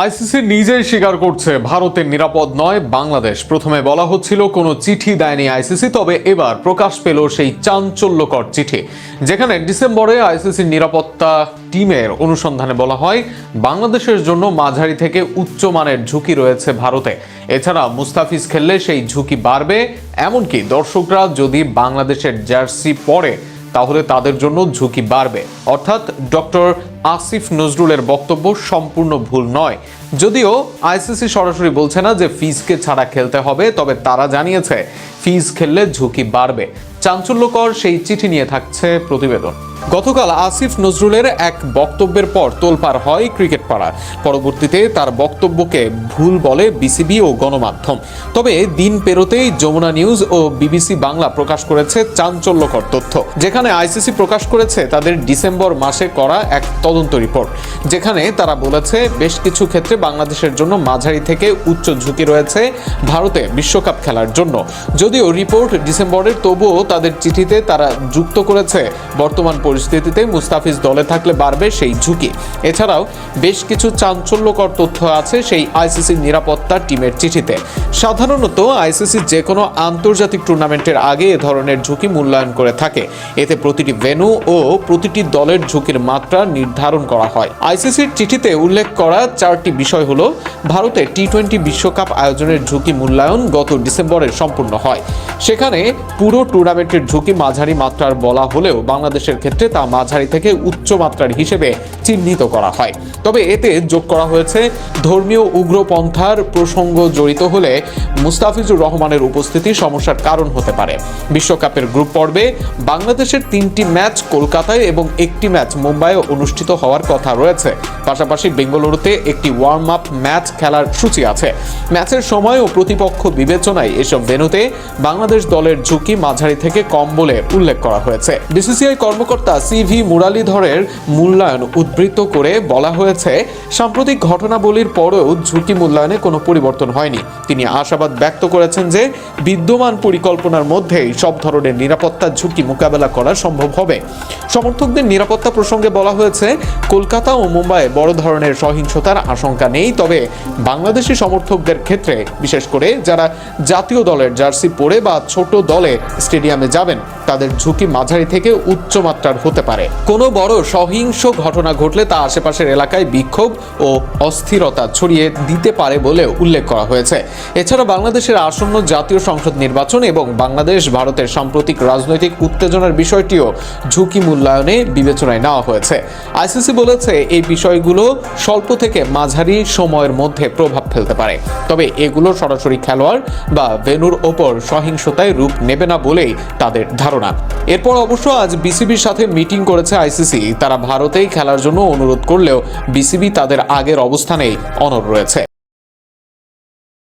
ICC নিজেই স্বীকার করছে ভারতের নিরাপদ নয় বাংলাদেশ। প্রথমে বলা হচ্ছিল কোনো চিঠি দেয়নি আইসিসি, তবে এবার প্রকাশ পেল সেই চাঞ্চল্যকর চিঠি, যেখানে ডিসেম্বরে আইসিসির নিরাপত্তা টিমের অনুসন্ধানে বলা হয় বাংলাদেশের জন্য মাঝারি থেকে উচ্চমানের ঝুঁকি রয়েছে ভারতে। এছাড়া মুস্তাফিজ খেললে সেই ঝুঁকি বাড়বে, এমনকি দর্শকরা যদি বাংলাদেশের জার্সি পরে তাহলে তাদের জন্য ঝুঁকি বাড়বে। অর্থাৎ ডক্টর আসিফ নজরুলের বক্তব্য সম্পূর্ণ ভুল নয়। যদিও আইসিসি সরাসরি বলছে না যে ফিজকে ছাড়া খেলতে হবে, তবে তারা জানিয়েছে ফিজ খেললে ঝুঁকি বাড়বে। চাঞ্চল্যকর সেই চিঠি নিয়ে থাকছে প্রতিবেদন। গতকাল আসিফ নজরুলের এক বক্তব্যের পর তোলপাড় হয় ক্রিকেট পাড়া। পরবর্তীতে তার বক্তব্যকে ভুল বলে বিসিবি ও গণমাধ্যম। তবে দিন পেরোতেই যমুনা নিউজ ও বিবিসি বাংলা প্রকাশ করেছে চাঞ্চল্যকর তথ্য, যেখানে আইসিসি প্রকাশ করেছে তাদের ডিসেম্বর মাসে করা এক তদন্ত রিপোর্ট, যেখানে তারা বলেছে বেশ কিছু ক্ষেত্রে বাংলাদেশের জন্য মাঝারি থেকে উচ্চ ঝুঁকি রয়েছে ভারতে বিশ্বকাপ খেলার জন্য। যদিও রিপোর্ট ডিসেম্বরের, তবুও তাদের চিঠিতে তারা যুক্ত করেছে বর্তমান পরিস্থিতিতে মুস্তাফিজ দলে থাকলে বাড়বে সেই ঝুঁকি। এছাড়াও বেশ কিছু চাঞ্চল্যকর তথ্য আছে সেই আইসিসির নিরাপত্তা টিমের চিঠিতে। সাধারণত আইসিসি যে কোনো আন্তর্জাতিক টুর্নামেন্টের আগে এ ধরনের ঝুঁকি মূল্যায়ন করে থাকে। এতে প্রতিটি ভেন্যু ও প্রতিটি দলের ঝুঁকির মাত্রা নির্ধারণ করা হয়। আইসিসির চিঠিতে উল্লেখ করা 4টি বিষয় হলো: ভারতে টি-20 বিশ্বকাপ আয়োজনের ঝুঁকি মূল্যায়ন গত ডিসেম্বরে সম্পূর্ণ হয়। সেখানে পুরো টুর্নামেন্টের ঝুঁকি মাঝারি মাত্রার বলা হলেও বাংলাদেশের ক্ষেত্রে তা মাঝারি থেকে উচ্চ মাত্রার হিসেবে চিহ্নিত করা হয়। তবে এতে যোগ করা হয়েছে ধর্মীয় উগ্রপন্থার প্রসঙ্গ জড়িত হলে মুস্তাফিজুর রহমানের উপস্থিতি সমস্যার কারণ হতে পারে। বিশ্বকাপের গ্রুপ পর্বে বাংলাদেশের 3টি ম্যাচ কলকাতায় এবং 1টি ম্যাচ মুম্বাইয়ে অনুষ্ঠিত হওয়ার কথা রয়েছে। পাশাপাশি বেঙ্গালুরুতে একটি ওয়ার্ম আপ ম্যাচ খেলার সূচি আছে। ম্যাচের সময় ও প্রতিপক্ষ বিবেচনায় এসব ভেন্যুতে বাংলাদেশ দলের ঝুঁকি মাঝারি থেকে কম বলে উল্লেখ করা হয়েছে। বিসিসিআই কর্মকর্তা সিভি মুরালীধরের মূল্যায়ন উদ্ধৃত করে বলা হয়েছে, সাম্প্রতিক ঘটনাবলীর পরেও ঝুঁকি মূল্যায়নে কোনো পরিবর্তন হয়নি। তিনি আশাবাদ ব্যক্ত করেছেন যে বিদ্যমান পরিকল্পনার মধ্যেই সব ধরনের নিরাপত্তা ঝুঁকি মোকাবেলা করা সম্ভব হবে। সমর্থকদের নিরাপত্তা প্রসঙ্গে বলা হয়েছে, কলকাতা ও মুম্বাইয়ে বড় ধরনের সহিংসতার আশঙ্কা নেই, তবে বাংলাদেশি সমর্থকদের ক্ষেত্রে, বিশেষ করে যারা জাতীয় দলের জার্সি পরে বা ছোট দলে স্টেডিয়ামে যাবেন, তাদের ঝুঁকি মাঝারি থেকে উচ্চ মাত্রার হতে পারে। কোনো বড় সহিংস ঘটনা ঘটলে তা আশেপাশের এলাকায় বিক্ষোভ ও অস্থিরতা ছড়িয়ে দিতে পারে বলে উল্লেখ করা হয়েছে। এছাড়া বাংলাদেশের আসন্ন জাতীয় সংসদ নির্বাচন এবং বাংলাদেশ ভারতের সাম্প্রতিক রাজনৈতিক উত্তেজনার বিষয়টিও ঝুঁকি মূল্যায়নে বিবেচনায় নেওয়া হয়েছে। আইসিসি বলেছে এই বিষয়গুলো স্বল্প থেকে মাঝারি সময়ের মধ্যে প্রভাব ফেলতে পারে, তবে এগুলো সরাসরি খেলোয়াড় বা ভেন্যুর ওপর সহিংসতায় রূপ নেবে না বলেই তাদের ধারণা। এরপর অবশ্য আজ বিসিবির সাথে মিটিং করেছে আইসিসি। তারা ভারতেই খেলার জন্য অনুরোধ করলেও বিসিবি তাদের আগের অবস্থানেই অনড় রয়েছে।